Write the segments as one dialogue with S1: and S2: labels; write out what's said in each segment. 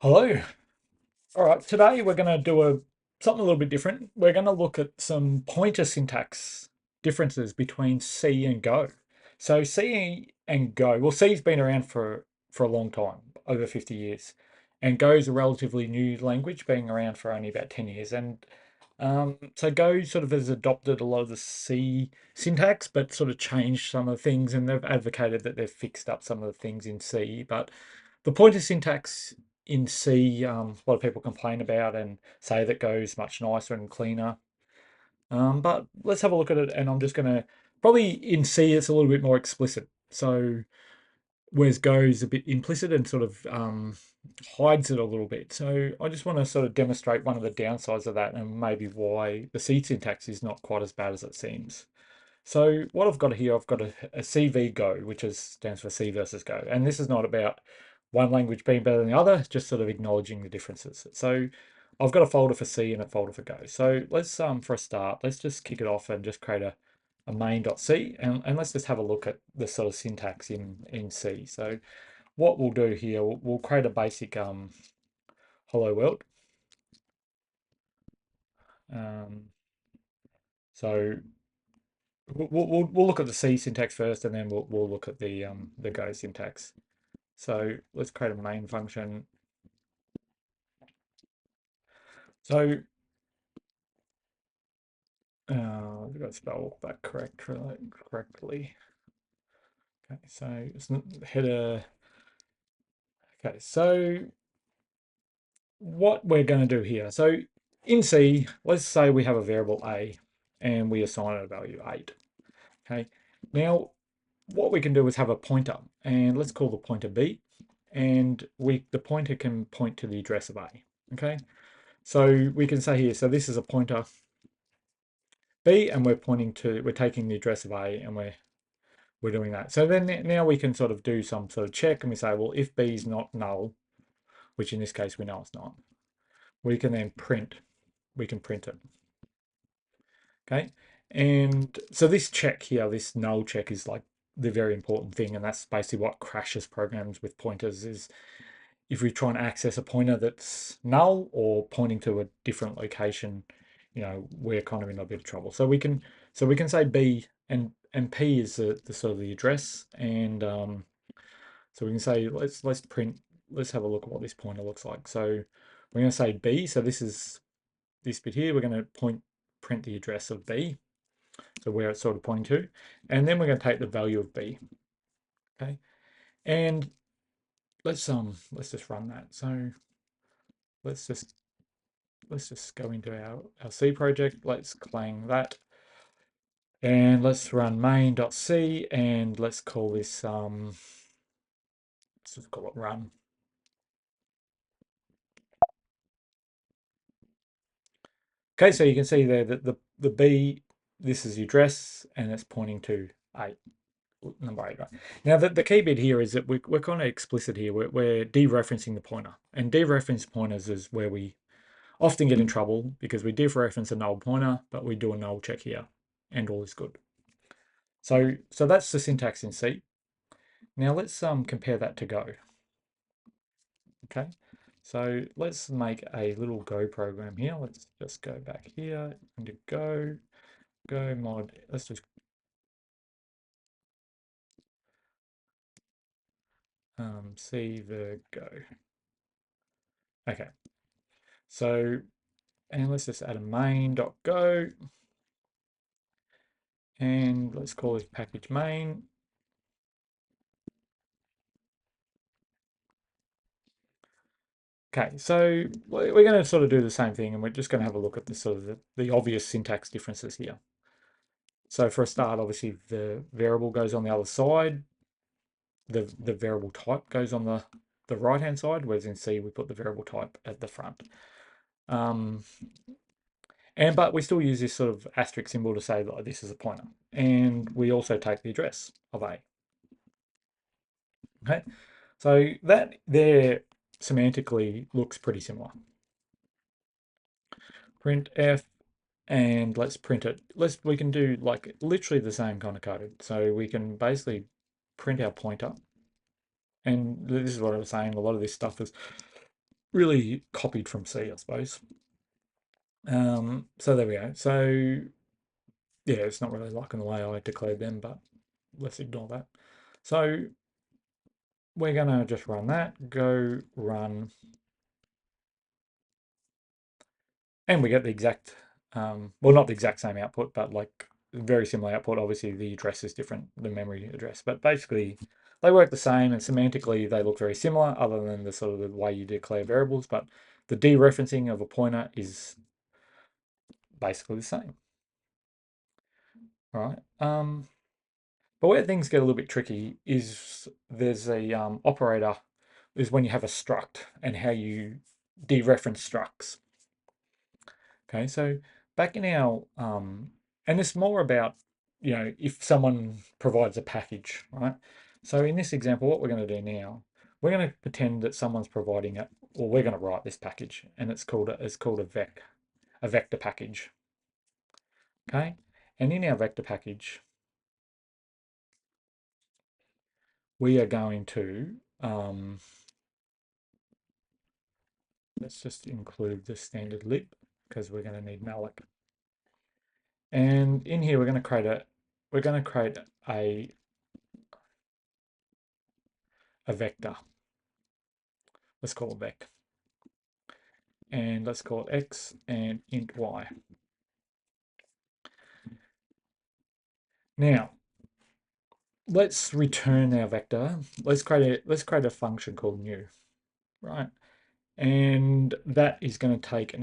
S1: Hello. All right, today we're going to do something a little bit different. We're going to look at some pointer syntax differences between C and Go. So C and Go, well, C's been around for a long time, over 50 years, and Go's a relatively new language, being around for only about 10 years. And so Go sort of has adopted a lot of the C syntax, but sort of changed some of the things, and they've advocated that they've fixed up some of the things in C. But the pointer syntax in C, a lot of people complain about and say that Go's much nicer and cleaner. But let's have a look at it, and I'm just going to probably in C it's a little bit more explicit. So whereas Go's a bit implicit and sort of hides it a little bit. So I just want to sort of demonstrate one of the downsides of that and maybe why the C syntax is not quite as bad as it seems. So what I've got here, I've got a CV Go, which stands for C versus Go. And this is not about one language being better than the other, just sort of acknowledging the differences. So I've got a folder for C and a folder for Go. So let's, for a start, let's just kick it off and just create a main.c and let's just have a look at the sort of syntax in C. So what we'll do here, we'll create a basic hello world. Um, so we'll look at the C syntax first, and then we'll look at the Go syntax. So let's create a main function. So we've got to spell that correctly. Okay, so it's header. Okay, so what we're going to do here. So in C, let's say we have a variable a, and we assign it a value 8. Okay, now what we can do is have a pointer, and let's call the pointer b, and the pointer can point to the address of a. Okay, so we can say here, so this is a pointer b, and we're taking the address of a, and we're doing that. So then now we can sort of do some sort of check, and we say, well, if b is not null, which in this case we know it's not, we can then print it. Okay, and so this check here, this null check, is like the very important thing, and that's basically what crashes programs with pointers. Is if we try and access a pointer that's null or pointing to a different location, we're kind of in a bit of trouble. So we can say b, and p is the sort of the address, and so we can say let's print. Let's have a look at what this pointer looks like. So we're going to say b. So this is this bit here. We're going to print the address of b, so where it's sort of pointing to, and then we're going to take the value of b. Okay, and let's just run that. So let's just go into our C project. Let's clang that, and let's run main.c, and let's call this let's just call it run. Okay, so you can see there that the b, this is the address, and it's pointing to 8. Number 8, right? Now, the key bit here is that we're kind of explicit here. We're dereferencing the pointer. And dereference pointers is where we often get in trouble, because we dereference a null pointer, but we do a null check here, and all is good. So that's the syntax in C. Now let's compare that to Go. Okay, so let's make a little Go program here. Let's just go back here into Go mod. Let's just see the Go. Okay, so, and let's just add a main.go, and let's call this package main. Okay, so we're going to sort of do the same thing, and we're just going to have a look at the sort of the obvious syntax differences here. So for a start, obviously the variable goes on the other side. The variable type goes on the right-hand side, whereas in C we put the variable type at the front. But we still use this sort of asterisk symbol to say that this is a pointer. And we also take the address of A. Okay, so that there semantically looks pretty similar. Print F, and let's print it. We can do like literally the same kind of code. So we can basically print our pointer. And this is what I was saying, a lot of this stuff is really copied from C, I suppose. So there we go. So yeah, it's not really liking the way I declared them, but let's ignore that. So we're gonna just run that, go run, and we get the exact, well, not the exact same output, but like very similar output. Obviously the address is different, the memory address, but basically they work the same and semantically they look very similar other than the sort of the way you declare variables, but the dereferencing of a pointer is basically the same. All right. But where things get a little bit tricky is there's a operator is when you have a struct and how you dereference structs. Okay, so back in our and it's more about, you know, if someone provides a package, right? So in this example, what we're going to do now, we're going to pretend that someone's providing it, or we're going to write this package, and it's called a vector package. Okay, and in our vector package, we are going to let's just include the standard lib because we're going to need malloc. And in here, we're going to create a vector. Let's call it vec. And let's call it x and int y. Now, let's return our vector. Let's create a function called new, right? And that is going to take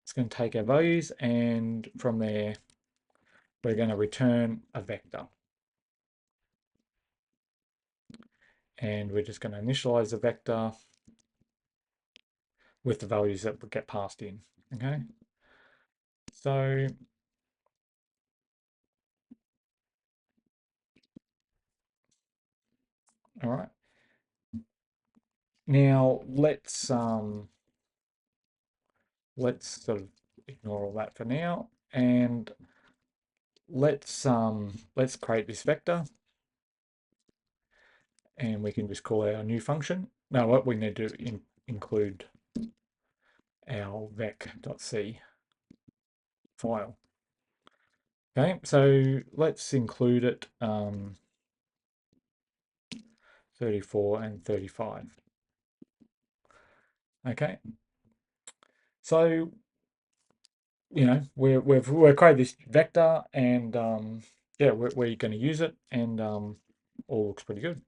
S1: it's going to take our values, and from there we're going to return a vector. And we're just going to initialize the vector with the values that would get passed in. Okay. So all right. Now let's sort of ignore all that for now, and let's create this vector, and we can just call our new function. Now what we need to include our vec.c file. Okay, so let's include it 34 and 35. Okay, so you know we've created this vector, and yeah, we're going to use it, and all looks pretty good.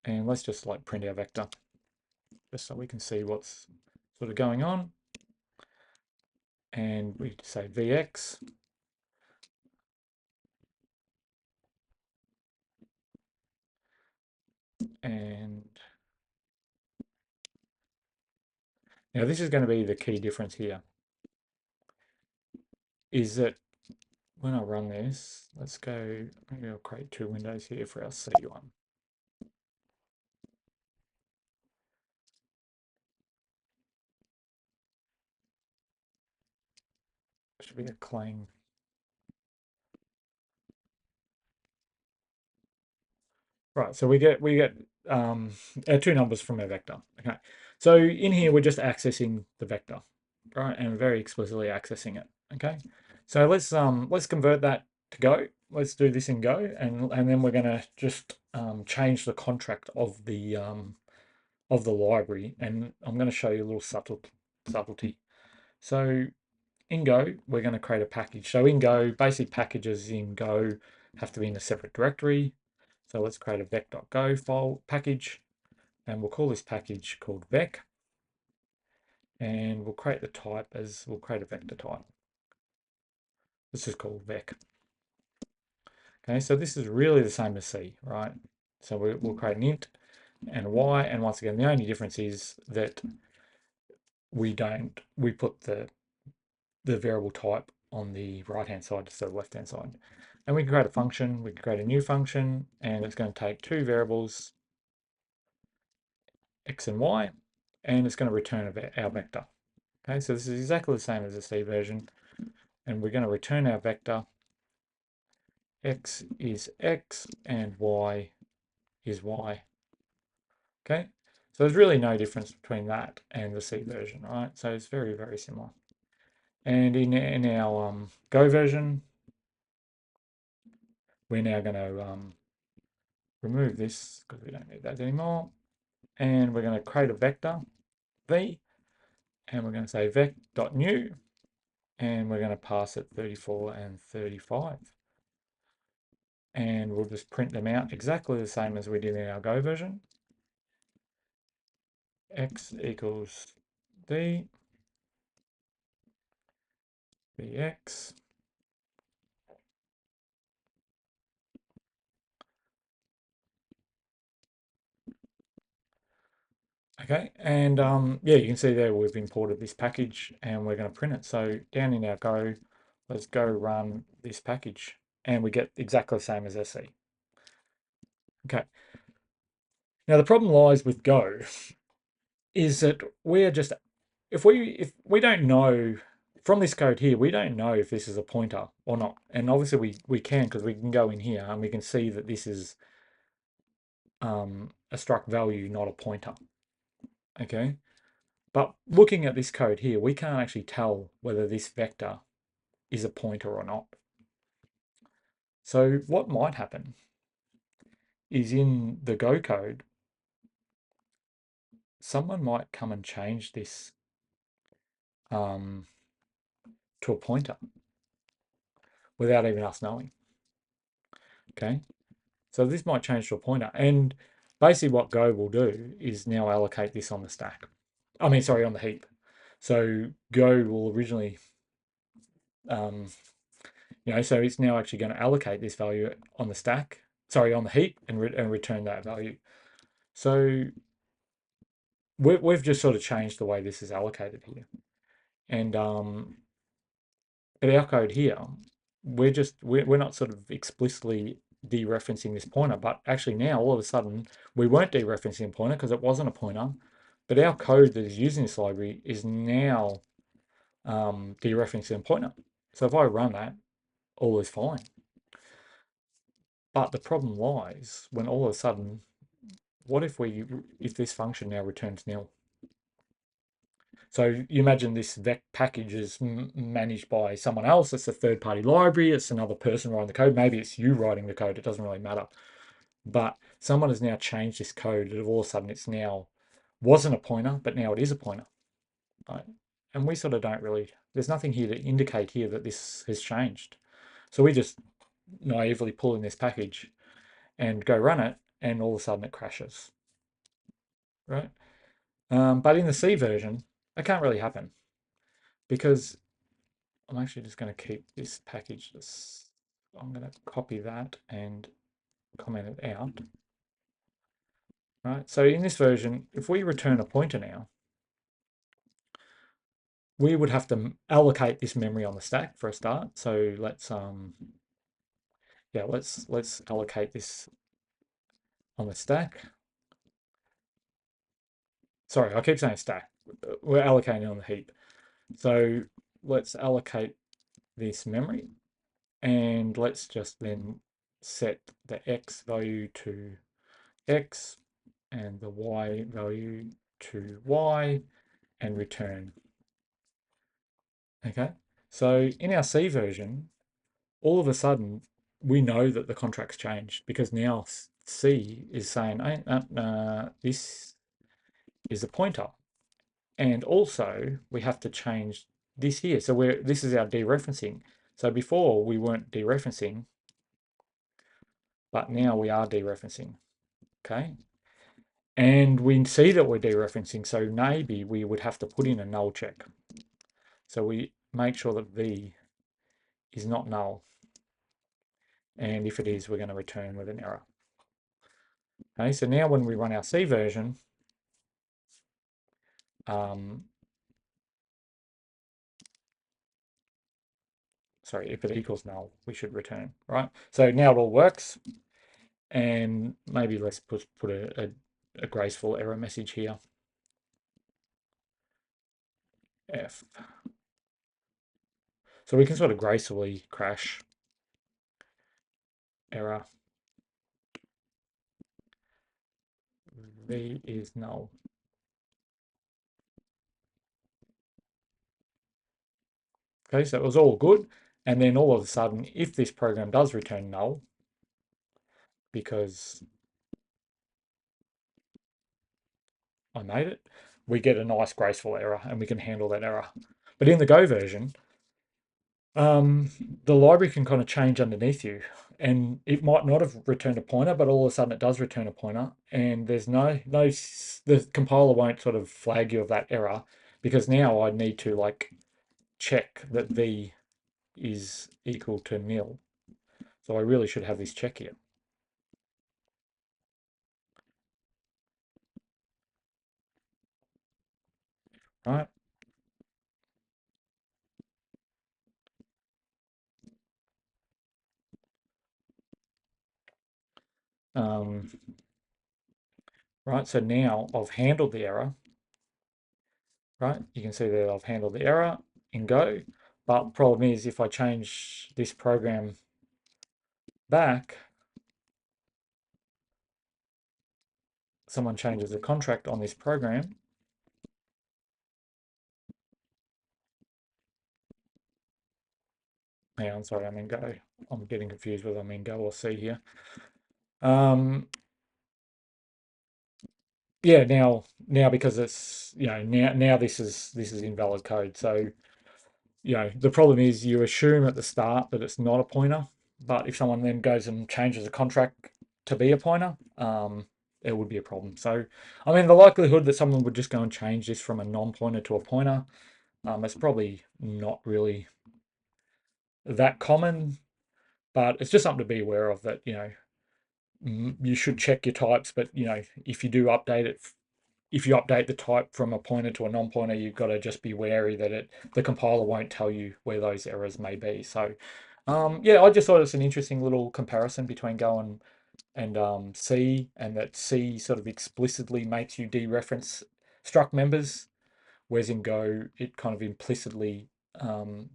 S1: And let's just like print our vector just so we can see what's sort of going on. And we say vx, and now this is going to be the key difference here, is that when I run this, let's go, maybe I'll create two windows here for our C1. Should be a clean. Right, so we get our two numbers from our vector. Okay, so in here we're just accessing the vector, right, and very explicitly accessing it. Okay, so let's convert that to Go. Let's do this in Go, and then we're going to just change the contract of the library, and I'm going to show you a little subtlety. So in Go, we're going to create a package. So in Go, basic packages in Go have to be in a separate directory. So let's create a vec.go file package, and we'll call this package called vec, and we'll create the type as, we'll create a vector type. This is called vec. Okay, so this is really the same as C, right? So we'll create an int and y, and once again, the only difference is that we put the variable type on the right hand side instead of the left hand side. And we can create a function, we can create a new function, and it's going to take two variables, x and y, and it's going to return our vector. Okay, so this is exactly the same as the C version, and we're going to return our vector. X is x and y is y. Okay, So there's really no difference between that and the C version, right? So it's very, very similar. And in our Go version, we're now going to remove this because we don't need that anymore. And we're going to create a vector v, and we're going to say vec.new, and we're going to pass it 34 and 35. And we'll just print them out exactly the same as we did in our Go version. X equals d, vx, okay, and yeah, you can see there we've imported this package and we're going to print it. So down in our Go, let's go run this package and we get exactly the same as SE. Okay. Now the problem lies with Go is that we're just, if we don't know from this code here, we don't know if this is a pointer or not. And obviously we can, because we can go in here and we can see that this is a struct value, not a pointer. Okay. But looking at this code here, we can't actually tell whether this vector is a pointer or not. So what might happen is in the Go code, someone might come and change this to a pointer without even us knowing. Okay, so this might change to a pointer, and basically what Go will do is now allocate this on the stack. I mean, sorry, on the heap. So Go will originally, so it's now actually going to allocate this value on the stack, sorry, on the heap, and return that value. So we've just sort of changed the way this is allocated here. And but our code here, we're not sort of explicitly dereferencing this pointer, but actually now all of a sudden we weren't dereferencing a pointer because it wasn't a pointer, but our code that is using this library is now dereferencing a pointer. So if I run that, all is fine. But the problem lies when all of a sudden, what if this function now returns nil? So you imagine this vec package is managed by someone else. It's a third-party library. It's another person writing the code. Maybe it's you writing the code. It doesn't really matter. But someone has now changed this code, and all of a sudden it's now wasn't a pointer, but now it is a pointer. Right? And we sort of don't really. There's nothing here to indicate here that this has changed. So we just naively pull in this package and go run it, and all of a sudden it crashes. Right? But in the C version, it can't really happen because I'm actually just going to keep this package. I'm going to copy that and comment it out. Right. So in this version, if we return a pointer now, we would have to allocate this memory on the stack for a start. So let's let's allocate this on the stack. Sorry, I keep saying stack. We're allocating it on the heap. So let's allocate this memory, and let's just then set the x value to x and the y value to y and return. Okay, so in our C version, all of a sudden we know that the contract's changed because now C is saying this is a pointer, and also we have to change this here. So this is our dereferencing. So before we weren't dereferencing, but now we are dereferencing. Okay, and we see that we're dereferencing, so maybe we would have to put in a null check. So we make sure that V is not null. And if it is, we're going to return with an error. Okay, so now when we run our C version, sorry, if it equals null, we should return, right? So now it all works. And maybe let's put a graceful error message here. F. So we can sort of gracefully crash error v is null. Okay, so it was all good. And then all of a sudden, if this program does return null, because I made it, we get a nice graceful error and we can handle that error. But in the Go version, the library can kind of change underneath you, and it might not have returned a pointer, but all of a sudden it does return a pointer, and there's the compiler won't sort of flag you of that error, because now I need to like check that v is equal to nil. So I really should have this check here, right? Um, right, so now I've handled the error, right? You can see that I've handled the error in Go, but the problem is if I change this program back, someone changes the contract on this program. Hang on, sorry, I'm in Go. I'm getting confused whether I'm in Go or C here. Yeah, now because it's now this is invalid code. So the problem is you assume at the start that it's not a pointer, but if someone then goes and changes the contract to be a pointer, it would be a problem. So I mean the likelihood that someone would just go and change this from a non-pointer to a pointer, it's probably not really that common, but it's just something to be aware of that, you should check your types, but if you do update it, if you update the type from a pointer to a non-pointer, you've got to just be wary that the compiler won't tell you where those errors may be. So yeah, I just thought it's an interesting little comparison between Go and C, and that C sort of explicitly makes you dereference struct members, whereas in Go it kind of implicitly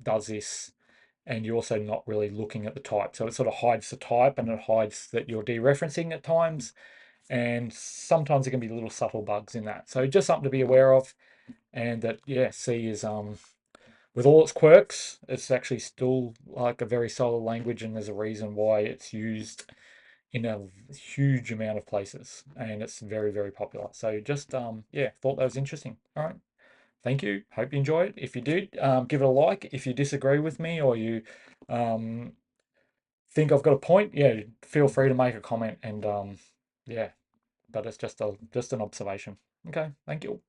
S1: does this, and you're also not really looking at the type. So it sort of hides the type and it hides that you're dereferencing at times. And sometimes there can be little subtle bugs in that. So just something to be aware of. And that, yeah, C is, with all its quirks, it's actually still like a very solid language, and there's a reason why it's used in a huge amount of places, and it's very, very popular. So just, yeah, thought that was interesting. All right. Thank you. Hope you enjoyed it. If you did, give it a like. If you disagree with me or you um, think I've got a point, yeah, feel free to make a comment. And yeah, but it's just an observation. Okay, thank you.